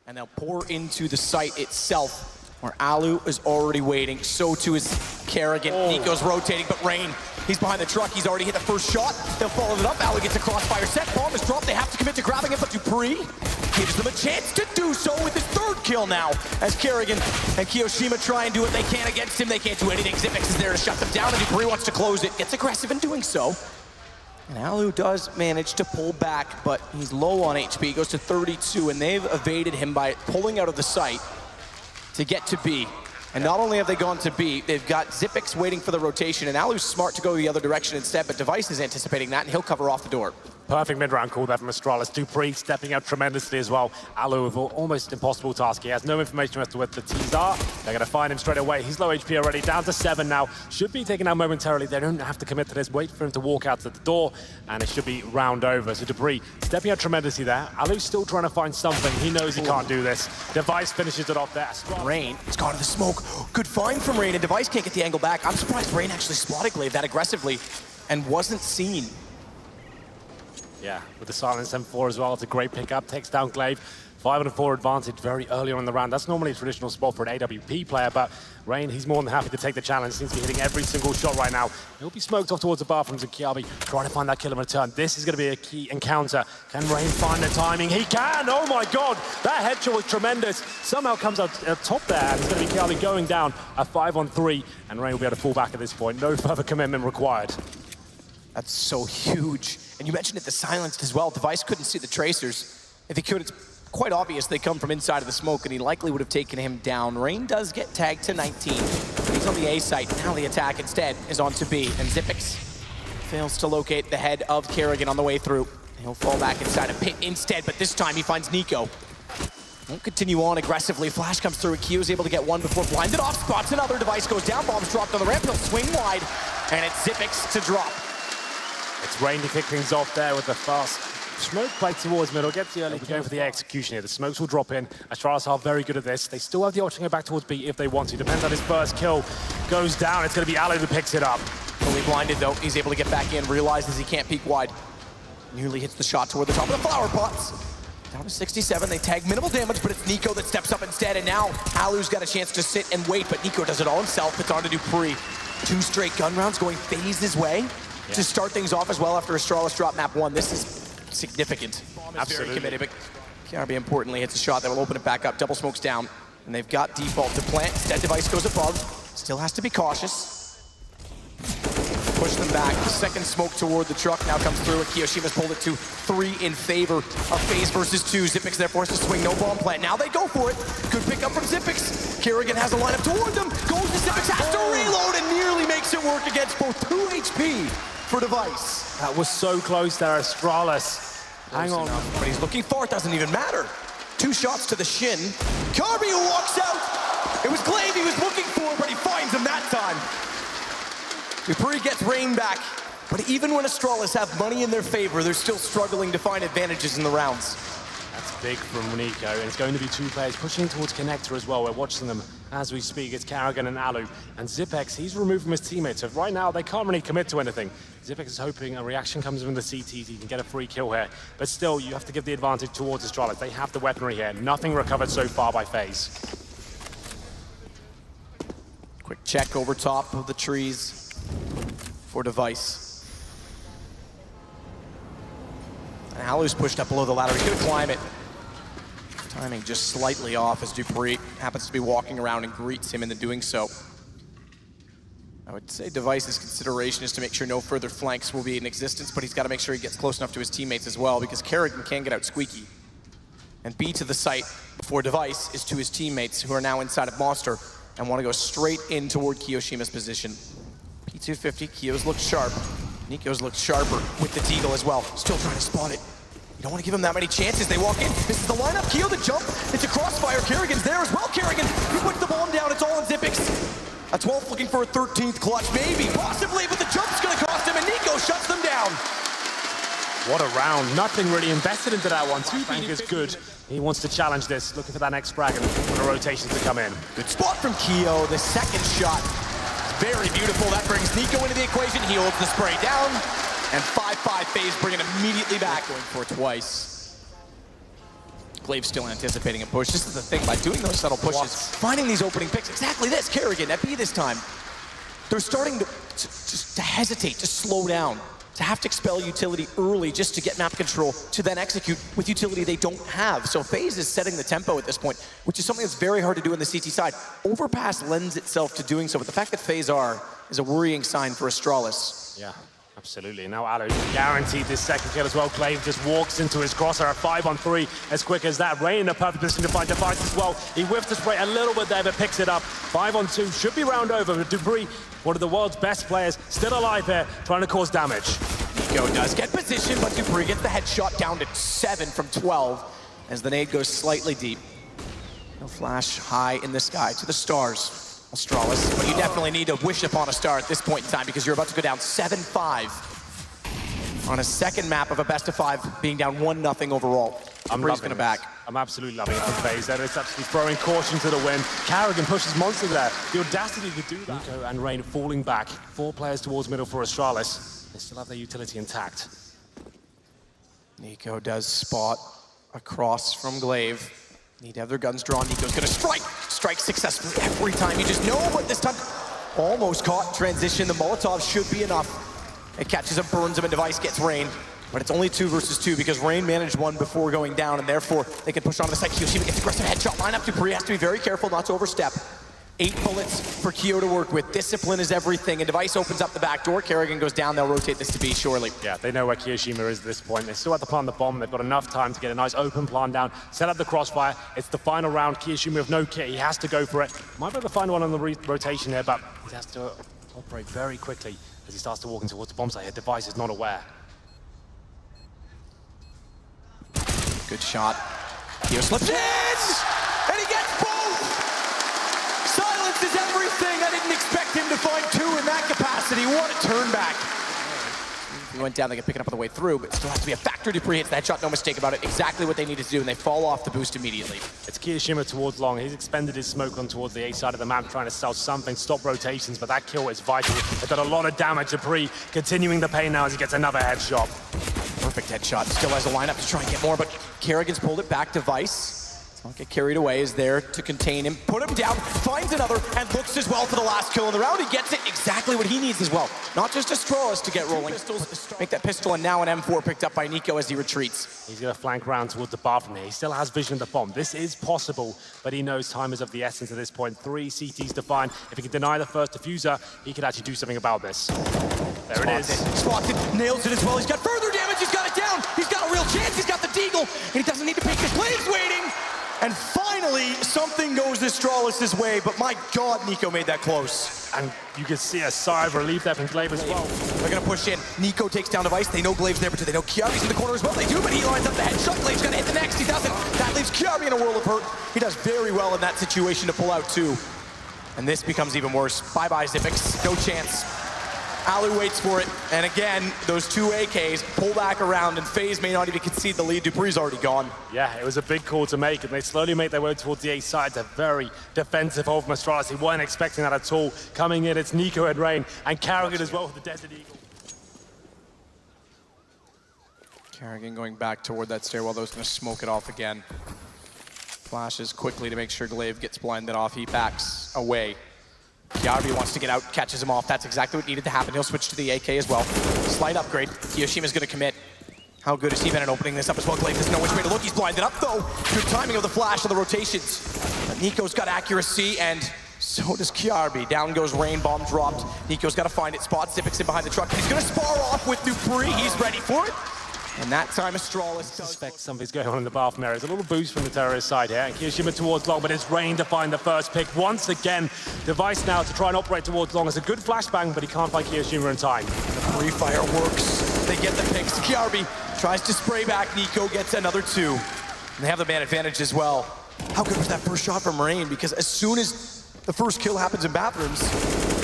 and they'll pour into the site itself, where Alu is already waiting. So too is Kerrigan. Nico's rotating, but Rain, he's behind the truck. He's already hit the first shot. They'll follow it up. Alu gets a crossfire set. Bomb is dropped. They have to commit to grabbing it, but Dupree gives them a chance to do so with his third kill now, as Kerrigan and Kiyoshima try and do what they can against him. They can't do anything. Xipix is there to shut them down, and Dupree wants to close it. Gets aggressive in doing so. And Alu does manage to pull back, but he's low on HP, goes to 32, and they've evaded him by pulling out of the site to get to B. And not only have they gone to B, they've got Xipix waiting for the rotation, and Alu's smart to go the other direction instead, but Device is anticipating that, and he'll cover off the door. Perfect mid-round call there from Astralis. Dupree stepping out tremendously as well. Alu with an almost impossible task. He has no information as to where the teams are. They're going to find him straight away. He's low HP already, down to 7 now. Should be taken out momentarily. They don't have to commit to this. Wait for him to walk out to the door, and it should be round over. So Dupree stepping out tremendously there. Alu's still trying to find something. He knows he can't do this. Device finishes it off there. Rain has gone to the smoke. Good find from Rain, and Device can't get the angle back. I'm surprised Rain actually spotted Glaive that aggressively and wasn't seen. Yeah, with the silence M4 as well, it's a great pickup, takes down Glaive. 5-4 advantage very early on in the round. That's normally a traditional spot for an AWP player, but Rain, he's more than happy to take the challenge. Seems to be hitting every single shot right now. He'll be smoked off towards the bathrooms, and Kiabi trying to find that kill in return. This is going to be a key encounter. Can Rain find the timing? He can! Oh my god! That headshot was tremendous. Somehow comes out top there, and it's going to be Kiabi going down a 5-on-3, and Rain will be able to fall back at this point. No further commitment required. That's so huge. And you mentioned it, the silenced as well. Device couldn't see the tracers. If he could, it's quite obvious they come from inside of the smoke, and he likely would have taken him down. Rain does get tagged to 19. He's on the A site. Now the attack instead is on to B, and Xipix fails to locate the head of Kerrigan on the way through. He'll fall back inside a pit instead, but this time he finds Nico. Won't continue on aggressively. Flash comes through, and Kio's able to get one before blinded off. Spots another. Device goes down. Bomb's dropped on the ramp. He'll swing wide, and it's Xipix to drop. It's Rain to kick things off there with the fast smoke play towards middle. Gets the early going for the execution here. The smokes will drop in. Astralis are very good at this. They still have the option to go back towards B if they want to. Depends on his first kill goes down. It's going to be Alu who picks it up. Fully blinded though. He's able to get back in. Realizes he can't peek wide. Nearly hits the shot toward the top of the flower pots. Down to 67. They tag minimal damage, but it's Nico that steps up instead. And now Alu's got a chance to sit and wait, but Nico does it all himself. It's on to Dupree. 2 straight gun rounds going FaZe his way. To start things off as well after Astralis drop map 1. This is significant. Absolutely. Very committed, but PRB importantly hits a shot that will open it back up. Double smokes down, and they've got default to plant. Instead, Device goes above. Still has to be cautious. Push them back. Second smoke toward the truck now comes through, and Kiyoshima's pulled it to 3 in favor of FaZe versus 2. Xipix there forced to swing, no bomb plant. Now they go for it. Good pickup from Xipix. Kerrigan has a lineup toward them. Goes to Xipix, has to reload, and nearly makes it work against both 2 HP. For Device. That was so close there, Astralis. Hang on. But he's looking far, it doesn't even matter. 2 shots to the shin. Kirby who walks out. It was Glaive he was looking for, but he finds him that time. Dupree gets Rain back. But even when Astralis have money in their favor, they're still struggling to find advantages in the rounds. That's big from Nico, and it's going to be 2 players pushing towards Connector as well. We're watching them as we speak. It's Kerrigan and Alu. And Xipix, he's removed from his teammates. So right now, they can't really commit to anything. Xipix is hoping a reaction comes from the CTs. He can get a free kill here. But still, you have to give the advantage towards Astralis. They have the weaponry here. Nothing recovered so far by FaZe. Quick check over top of the trees for Device. And Alu's pushed up below the ladder. He's going to climb it. Timing just slightly off as Dupree happens to be walking around and greets him into doing so. I would say Device's consideration is to make sure no further flanks will be in existence, but he's got to make sure he gets close enough to his teammates as well, because Kerrigan can get out squeaky. And B to the site before Device is to his teammates, who are now inside of Monster and want to go straight in toward Kiyoshima's position. P250, Kiyo's looked sharp. Nico's looked sharper with the Deagle as well. Still trying to spot it. You don't want to give him that many chances. They walk in. This is the lineup. Kiyo the jump. It's a crossfire. Kerrigan's there as well. Kerrigan, he puts the bomb down. It's all on Xipix. A 12th looking for a 13th clutch. Maybe, possibly, but the jump's going to cost him, and Nico shuts them down. What a round. Nothing really invested into that one. 2 fingers good. He wants to challenge this, looking for that next frag and for the rotations to come in. Good spot from Kiyo. The second shot. Very beautiful. That brings Nico into the equation. He holds the spray down. And 5-5 FaZe bring it immediately back. Going for it twice. Glaive's still anticipating a push. This is the thing, by doing those subtle pushes, finding these opening picks, exactly this, Kerrigan at B this time. They're starting to hesitate, to slow down, to have to expel utility early just to get map control, to then execute with utility they don't have. So FaZe is setting the tempo at this point, which is something that's very hard to do on the CT side. Overpass lends itself to doing so, but the fact that FaZe are is a worrying sign for Astralis. Yeah, absolutely. Now Alu guaranteed this second kill as well. Glaive just walks into his crosshair at 5-on-3 as quick as that. Rain in a perfect position to find Device as well. He whiffed the spray a little bit there, but picks it up. 5-on-2 should be round over, but Debris, one of the world's best players, still alive here, trying to cause damage. Nico does get position, but Dupree gets the headshot down to 7 from 12 as the nade goes slightly deep. No flash high in the sky to the stars. Astralis, but you definitely need to wish upon a star at this point in time because you're about to go down 7-5 on a second map of a best-of-5, being down 1-0 overall. Dupree's gonna back. I'm absolutely loving it from FaZe. That is absolutely throwing caution to the wind. Kerrigan pushes Monster there. The audacity to do that. Nico and Rain falling back. 4 players towards middle for Astralis. They still have their utility intact. Nico does spot across from Glaive. Need to have their guns drawn. Nico's gonna strike! Strike successfully every time. You just know, but this time almost caught transition. The Molotov should be enough. It catches him, burns him, and Device gets Rain. But it's only 2 versus 2 because Rain managed one before going down, and therefore they can push on to the side. Kiyoshima gets aggressive headshot lineup. Dupree has to be very careful not to overstep. 8 bullets for Kyo to work with. Discipline is everything, and Device opens up the back door. Kerrigan goes down. They'll rotate this to B surely. Yeah, they know where Kiyoshima is at this point. They still have to plant the bomb. They've got enough time to get a nice open plan down, set up the crossfire. It's the final round. Kiyoshima with no kit. He has to go for it. Might be able to find one on the rotation here, but he has to operate very quickly as he starts to walk in towards the bomb site. His Device is not aware. Good shot. Kyo slips in! And he gets both! Silence is everything. I didn't expect him to find 2 in that capacity. What a turn back. He went down, they can pick it up on the way through, but it still has to be a factor. Dupree hits that shot, no mistake about it. Exactly what they needed to do, and they fall off the boost immediately. It's Kiyoshima towards long. He's expended his smoke on towards the A side of the map, trying to sell something, stop rotations, but that kill is vital. They've done a lot of damage. Dupree continuing the pain now as he gets another headshot. Perfect headshot. Still has a lineup to try and get more, but Kerrigan's pulled it back. Device, don't get carried away, is there to contain him, put him down, finds another, and looks as well for the last kill in the round. He gets it exactly what he needs as well. Not just Astralis to get rolling. Make that pistol, and now an M4 picked up by Nico as he retreats. He's going to flank round towards the bathroom here. He still has vision of the bomb. This is possible, but he knows time is of the essence at this point. 3 CTs to find. If he can deny the first diffuser, he could actually do something about this. There it is. Spots it, nails it as well. He's got further damage, he's got it down. He's got a real chance, he's got the deagle, and he doesn't need to peek. His Glaive's waiting. And finally, something goes Astralis' way, but my God, Nico made that close. And you can see a sigh of relief there from Glaive as well. They're gonna push in. Nico takes down Device. They know Glaive's there, but do they know Kiari's in the corner as well? They do, but he lines up the headshot. Glaive's gonna hit the next. He doesn't. That leaves Kiari in a world of hurt. He does very well in that situation to pull out 2. And this becomes even worse. Bye-bye, Zippix. No chance. Alu waits for it, and again, those 2 AKs pull back around, and FaZe may not even concede the lead. Dupree's already gone. Yeah, it was a big call to make, and they slowly make their way towards the A side. It's a very defensive hold from Astralis. He weren't expecting that at all. Coming in, it's Nico and Rain, and Kerrigan as well with the Desert Eagle. Kerrigan going back toward that stairwell, though, is gonna smoke it off again. Flashes quickly to make sure Glaive gets blinded off. He backs away. Kiari wants to get out, catches him off. That's exactly what needed to happen. He'll switch to the AK as well. Slight upgrade. Kiyoshima's gonna commit. How good has he been at opening this up as well? Glaive doesn't know which way to look. He's blinded up though. Good timing of the flash on the rotations. But Nico's got accuracy, and so does Kiarbi. Down goes Rain, bomb dropped. Nico's got to find it. Spot Zippix in behind the truck. He's gonna spar off with Dupree. He's ready for it. And that time Astralis suspects something's going on in the bathroom area. There's a little boost from the terrorist side here. And Kiyoshima towards long, but it's Rain to find the first pick. Once again, Device now to try and operate towards long. It's a good flashbang, but he can't find Kiyoshima in time. The free fire works. They get the picks. Kiarbi tries to spray back. Nico gets another 2. And they have the man advantage as well. How good was that first shot from Rain? Because as soon as the first kill happens in bathrooms,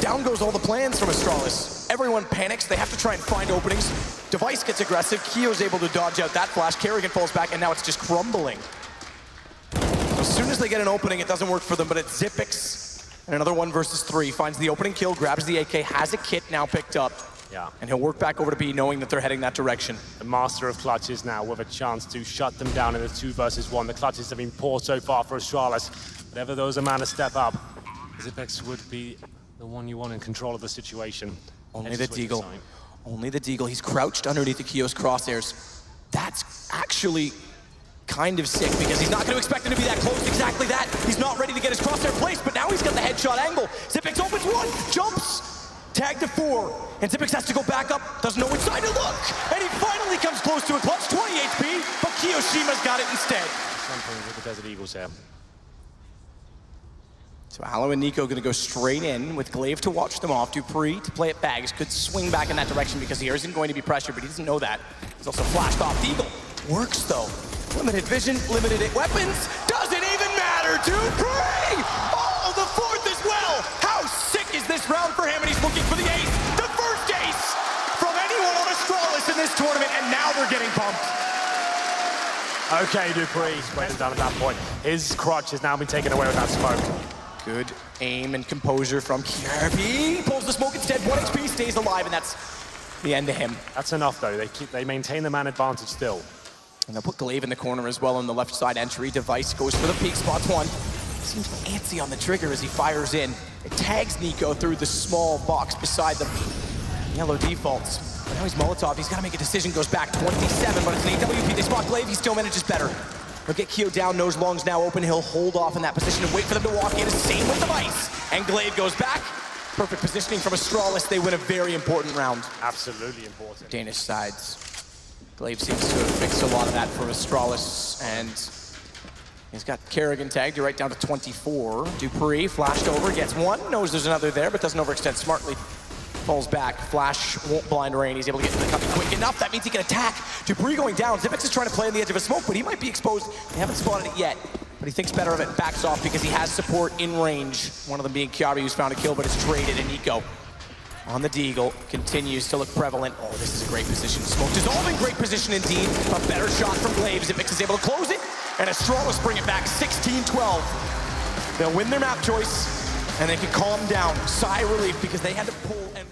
down goes all the plans from Astralis. Everyone panics. They have to try and find openings. Device gets aggressive. Kyo's able to dodge out that flash. Kerrigan falls back, and now it's just crumbling. As soon as they get an opening, it doesn't work for them, but it's Zippix. And another 1 versus 3. Finds the opening kill, grabs the AK, has a kit now picked up. Yeah. And he'll work back over to B knowing that they're heading that direction. The master of clutches now with a chance to shut them down in a 2 versus 1. The clutches have been poor so far for Astralis. Whenever those Amanda step up, Zipex would be the one you want in control of the situation. Only the Deagle. Only the Deagle. He's crouched underneath the Kio's crosshairs. That's actually kind of sick because he's not going to expect him to be that close. Exactly that. He's not ready to get his crosshair placed, but now he's got the headshot angle. Zipex opens one, jumps, tag to 4, and Zipex has to go back up, doesn't know which side to look, and he finally comes close to a clutch, 20 HP, but Kiyoshima's got it instead. Something with the Desert Eagles here. So Aloe and Nico gonna go straight in with Glaive to watch them off. Dupree to play it bags, could swing back in that direction because he isn't going to be pressured, but he doesn't know that. He's also flashed off. Deagle works though. Limited vision, limited weapons, doesn't even matter. Dupree! Oh, the 4th as well! How sick is this round for him? And he's looking for the ace. The first ace from anyone on Astralis in this tournament, and now they're getting pumped. Okay, Dupree, waiting down at that point. His crotch has now been taken away with that smoke. Good aim and composure from Kirby. Pulls the smoke instead, 1 HP, stays alive, and that's the end of him. That's enough though, they maintain the man advantage still. And they'll put Glaive in the corner as well on the left side entry. Device goes for the peak, spots one. Seems antsy on the trigger as he fires in. It tags Nico through the small box beside the yellow defaults. But now he's Molotov, he's gotta make a decision, goes back 27, but it's an AWP, they spot Glaive, he still manages better. He'll get Keo down, nose longs now open, he'll hold off in that position and wait for them to walk in, same with Device. And Glaive goes back. Perfect positioning from Astralis, they win a very important round. Absolutely important. Danish sides. Glaive seems to have fixed a lot of that for Astralis, and he's got Kerrigan tagged, you're right down to 24. Dupree flashed over, gets one, knows there's another there, but doesn't overextend smartly. Falls back, flash won't blind Rain, he's able to get to the cubby quick enough, that means he can attack. Dupree going down, Zipex is trying to play on the edge of a smoke, but he might be exposed. They haven't spotted it yet, but he thinks better of it, backs off because he has support in range. One of them being Kiabi, who's found a kill, but it's traded, and Nico on the Deagle continues to look prevalent. Oh, this is a great position. Smoke dissolving, great position indeed. A better shot from Glaive. Zipex is able to close it, and Astralis bring it back 16-12. They'll win their map choice, and they can calm down. Sigh relief because they had to pull and